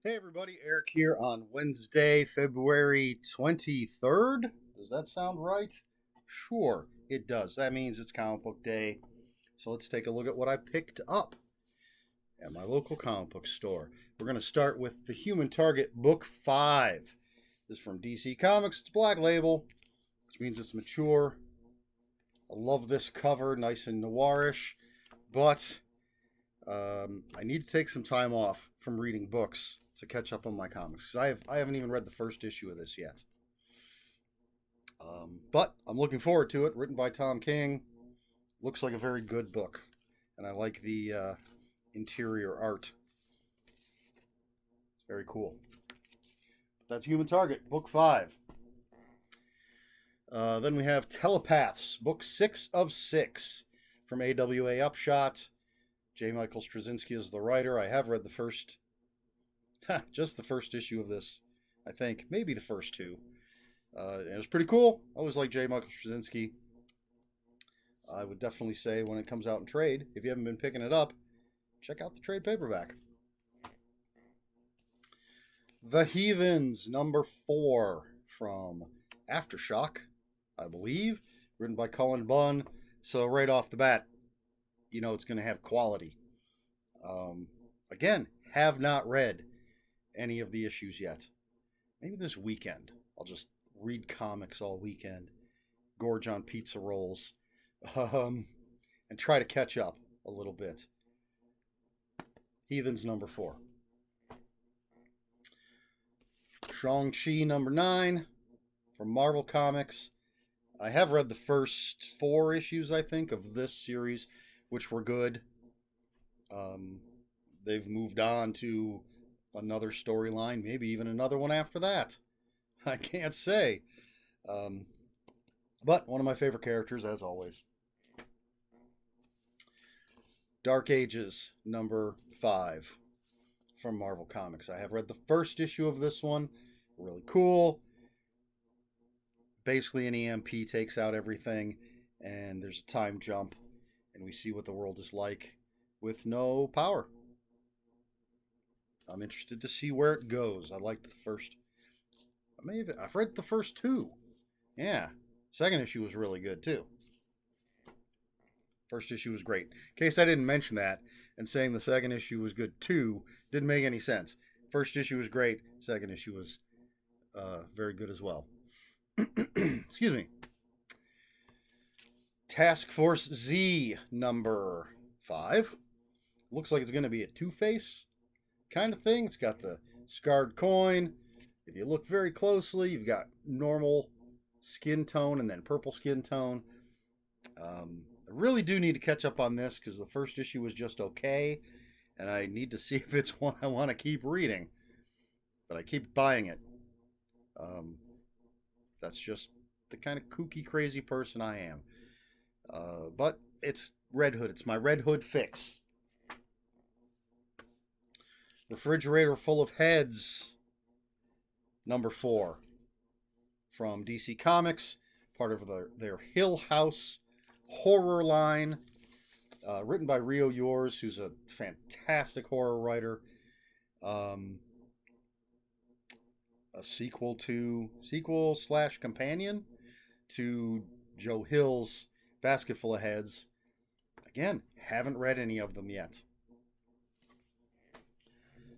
Hey everybody, Eric here on Wednesday, February 23rd. Does that sound right? Sure, it does. That means it's comic book day. So let's take a look at what I picked up at my local comic book store. We're going to start with the Human Target Book 5. This is from DC Comics. It's Black Label, which means it's mature. I love this cover, nice and noirish, but I need to take some time off from reading books to catch up on my comics. 'Cause I haven't even read the first issue of this yet. But I'm looking forward to it. Written by Tom King. Looks like a very good book. And I like the interior art. It's very cool. But that's Human Target, Book 5. Then we have Telepaths, Book 6 of 6 from AWA Upshot. J. Michael Straczynski is the writer. I have read the first, just the first issue of this, I think. Maybe the first two. It was pretty cool. I always like J. Michael Straczynski. I would definitely say when it comes out in trade, if you haven't been picking it up, check out the trade paperback. The Heathens, number 4 from Aftershock, I believe. Written by Cullen Bunn. So right off the bat, you know it's going to have quality. Again, have not read any of the issues yet. Maybe this weekend I'll just read comics all weekend, gorge on pizza rolls, and try to catch up a little bit. Heathens number 4. Shang-Chi number 9 from Marvel Comics. I have read the first 4 issues, I think, of this series, which were good. They've moved on to another storyline, maybe even another one after that. I can't say. But one of my favorite characters, as always. Dark Ages, number 5 from Marvel Comics. I have read the first issue of this one. Really cool. Basically, an EMP takes out everything, and there's a time jump, and we see what the world is like with no power. I'm interested to see where it goes. I liked the first. I've read the first 2. Yeah. Second issue was really good too. First issue was great. In case I didn't mention that, and saying the second issue was good too didn't make any sense. First issue was great. Second issue was very good as well. Excuse me. Task Force Z number 5. Looks like it's going to be a Two-Face kind of thing. It's got the scarred coin. If you look very closely, you've got normal skin tone and then purple skin tone. I really do need to catch up on this because the first issue was just okay, and I need to see if it's one I want to keep reading. But I keep buying it. That's just the kind of kooky, crazy person I am. But it's Red Hood. It's my Red Hood fix. Refrigerator Full of Heads, number 4 from DC Comics, part of their Hill House horror line, written by Rio Yours, who's a fantastic horror writer. A sequel/companion to Joe Hill's Basket Full of Heads. Again, haven't read any of them yet.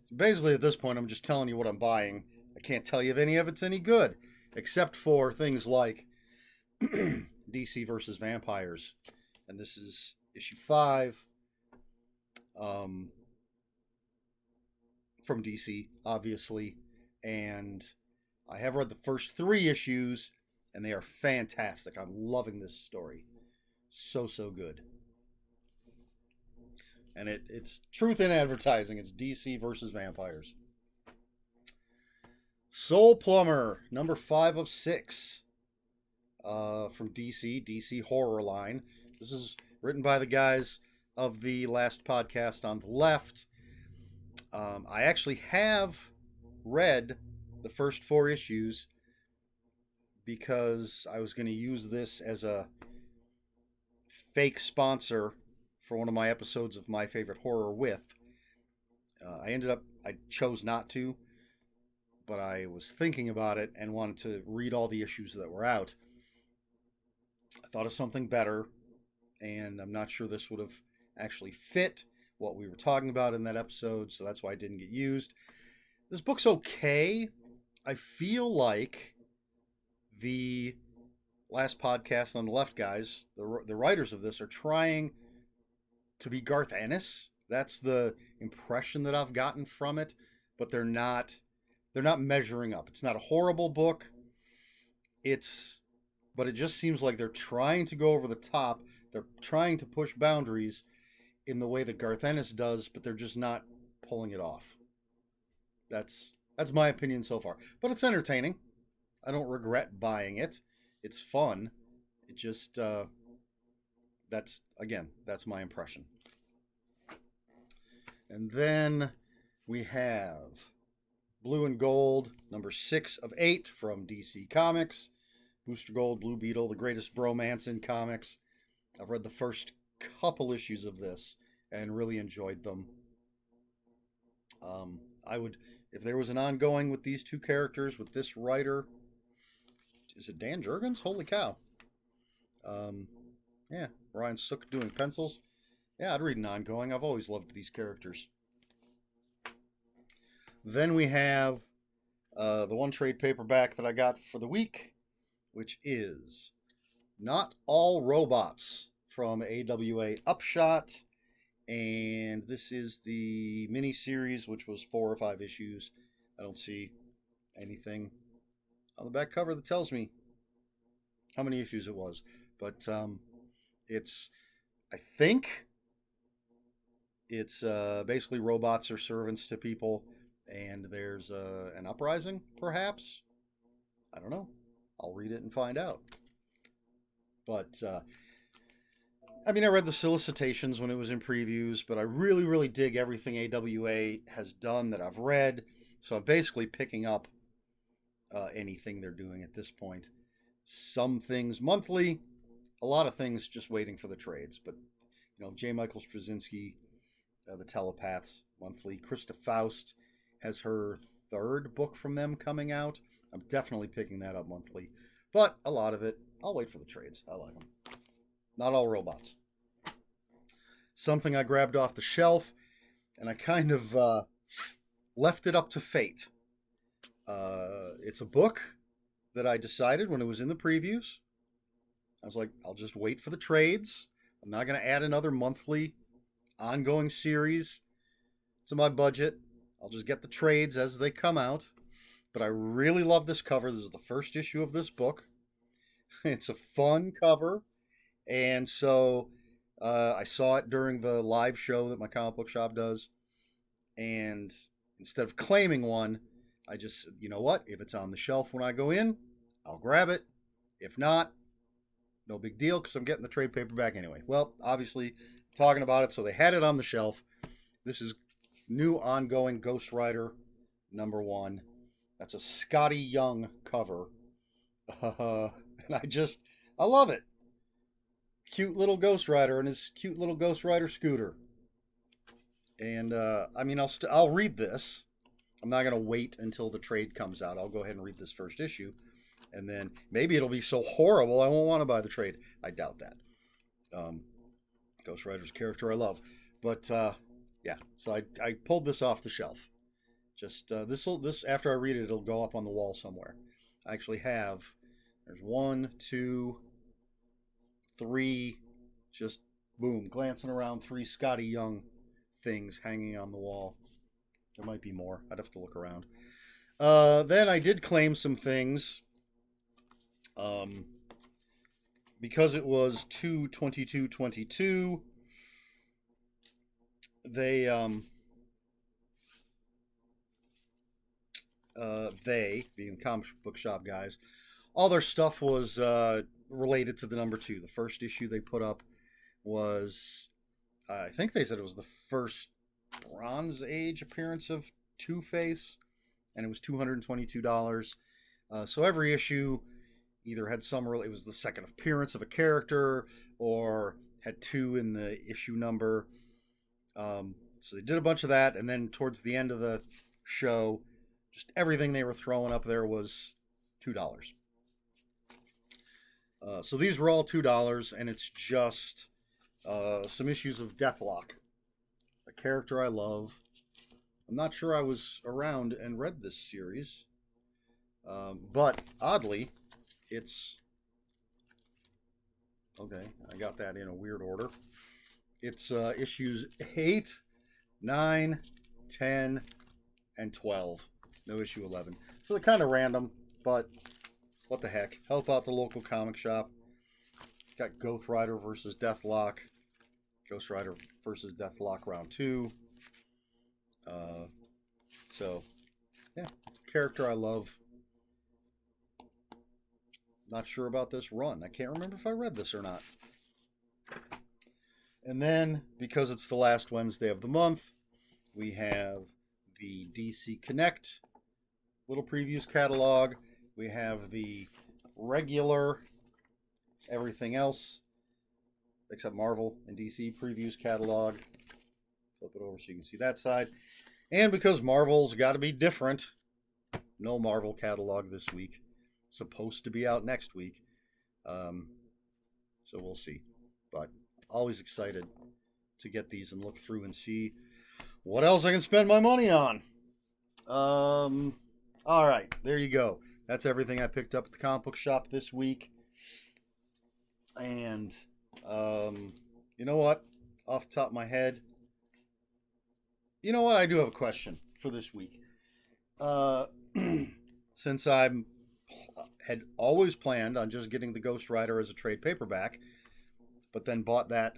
So basically, at this point, I'm just telling you what I'm buying. I can't tell you if any of it's any good, except for things like DC versus Vampires. And this is issue 5 from DC, obviously. And I have read the first 3 issues, and they are fantastic. I'm loving this story. So good. And it's truth in advertising. It's DC versus Vampires. Soul Plumber, number 5 of 6 from DC horror line. This is written by the guys of the last podcast on the left. I actually have read the first 4 issues because I was going to use this as a fake sponsor for one of my episodes of My Favorite Horror With. I I chose not to, but I was thinking about it and wanted to read all the issues that were out. I thought of something better, and I'm not sure this would have actually fit what we were talking about in that episode, so that's why it didn't get used. This book's okay. I feel like the last podcast on the left guys, the writers of this, are trying to be Garth Ennis. That's the impression that I've gotten from it, but they're not measuring up. It's not a horrible book. But it just seems like they're trying to go over the top. They're trying to push boundaries in the way that Garth Ennis does, but they're just not pulling it off. That's my opinion so far. But it's entertaining. I don't regret buying it. It's fun. It just that's my impression. And then we have Blue and Gold, number 6 of 8 from DC Comics. Booster Gold, Blue Beetle, the greatest bromance in comics. I've read the first couple issues of this and really enjoyed them. I would, if there was an ongoing with these two characters, with this writer, is it Dan Jurgens? Holy cow. Yeah, Ryan Sook doing pencils. Yeah, I'd read an ongoing. I've always loved these characters. Then we have the one trade paperback that I got for the week, which is Not All Robots from AWA Upshot. And this is the mini-series, which was 4 or 5 issues. I don't see anything on the back cover that tells me how many issues it was. But I think it's basically robots are servants to people, and there's an uprising, perhaps. I don't know. I'll read it and find out. But I read the solicitations when it was in previews, but I really, really dig everything AWA has done that I've read. So I'm basically picking up anything they're doing at this point. Some things monthly, a lot of things just waiting for the trades. But, J. Michael Straczynski, the Telepaths monthly. Krista Faust has her 3rd book from them coming out. I'm definitely picking that up monthly. But a lot of it, I'll wait for the trades. I like them. Not All Robots. Something I grabbed off the shelf, and I kind of left it up to fate. It's a book that I decided when it was in the previews. I was like, I'll just wait for the trades. I'm not going to add another monthly ongoing series to my budget. I'll just get the trades as they come out. But I really love this cover. This is the first issue of this book. It's a fun cover. And so I saw it during the live show that my comic book shop does. And instead of claiming one, I just said, you know what? If it's on the shelf when I go in, I'll grab it. If not, no big deal, because I'm getting the trade paperback anyway. Well, obviously, talking about it, so they had it on the shelf. This is new ongoing Ghost Rider number 1. That's a Scotty Young cover. And I love it. Cute little Ghost Rider and his cute little Ghost Rider scooter. And I'll read this. I'm not going to wait until the trade comes out. I'll go ahead and read this first issue. And then maybe it'll be so horrible I won't want to buy the trade. I doubt that. Ghost Rider's a character I love. But yeah, so I pulled this off the shelf. Just this after I read it, it'll go up on the wall somewhere. I actually have, there's 1, 2, 3, just boom, glancing around, 3 Scotty Young things hanging on the wall. There might be more. I'd have to look around. Then I did claim some things. Because it was 2/22/22, they being comic book shop guys, all their stuff was related to the number 2. The first issue they put up was, I think they said it was the first Bronze Age appearance of Two-Face, and it was $222. So every issue either had it was the second appearance of a character, or had 2 in the issue number. So So they did a bunch of that, and then towards the end of the show, just everything they were throwing up there was $2. So these were all $2, and it's just some issues of Deathlock, a character I love. I'm not sure I was around and read this series, but oddly, it's okay. I got that in a weird order. It's issues 8, 9, 10, and 12. No issue 11. So they're kind of random, but what the heck? Help out the local comic shop. Got Ghost Rider versus Deathlock. Ghost Rider versus Deathlock round 2. So, yeah. Character I love. Not sure about this run. I can't remember if I read this or not. And then, because it's the last Wednesday of the month, we have the DC Connect little previews catalog. We have the regular everything else except Marvel and DC previews catalog. Flip it over so you can see that side. And because Marvel's got to be different, no Marvel catalog this week. Supposed to be out next week. So we'll see. But always excited to get these and look through and see what else I can spend my money on. All right, there you go. That's everything I picked up at the comic book shop this week. And you know what? Off the top of my head, you know what? I do have a question for this week. Since I had always planned on just getting the Ghost Rider as a trade paperback, but then bought that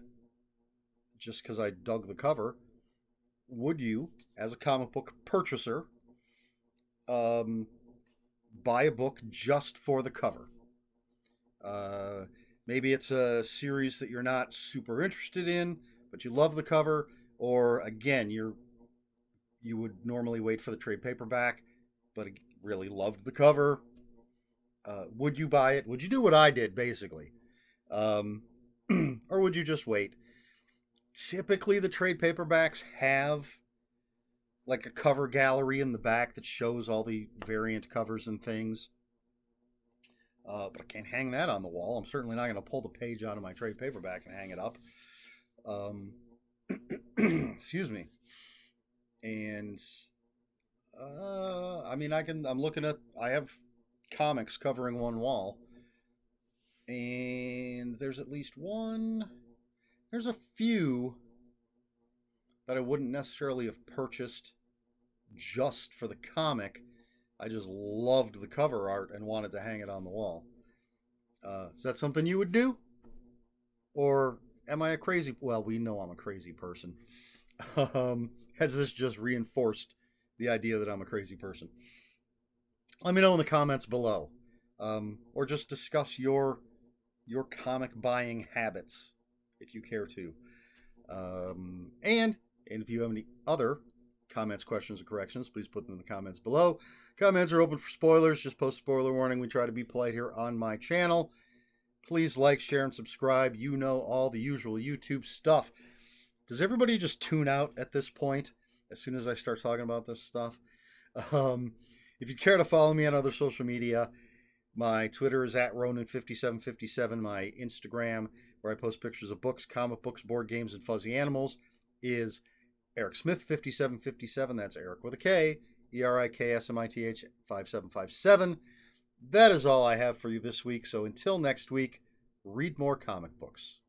just because I dug the cover, would you, as a comic book purchaser, buy a book just for the cover? Maybe it's a series that you're not super interested in, but you love the cover, or again, you would normally wait for the trade paperback, but really loved the cover. Would you buy it? Would you do what I did, basically? Or would you just wait? Typically, the trade paperbacks have like a cover gallery in the back that shows all the variant covers and things. But I can't hang that on the wall. I'm certainly not going to pull the page out of my trade paperback and hang it up. Excuse me. And I mean, I have comics covering one wall, and there's at least there's a few that I wouldn't necessarily have purchased just for the comic. I just loved the cover art and wanted to hang it on the wall. Is that something you would do? Or am I a crazy... Well, we know I'm a crazy person. Has this just reinforced the idea that I'm a crazy person? Let me know in the comments below. Or just discuss your comic buying habits, if you care to. And if you have any other comments, questions, or corrections, please put them in the comments below. Comments are open for spoilers. Just post spoiler warning. We try to be polite here on my channel. Please like, share, and subscribe. You know all the usual YouTube stuff. Does everybody just tune out at this point as soon as I start talking about this stuff? If you care to follow me on other social media, my Twitter is @Ronin5757. My Instagram, where I post pictures of books, comic books, board games, and fuzzy animals, is Eric Smith 5757. That's Eric with a K, ERIKSMITH 5757. That is all I have for you this week. So until next week, read more comic books.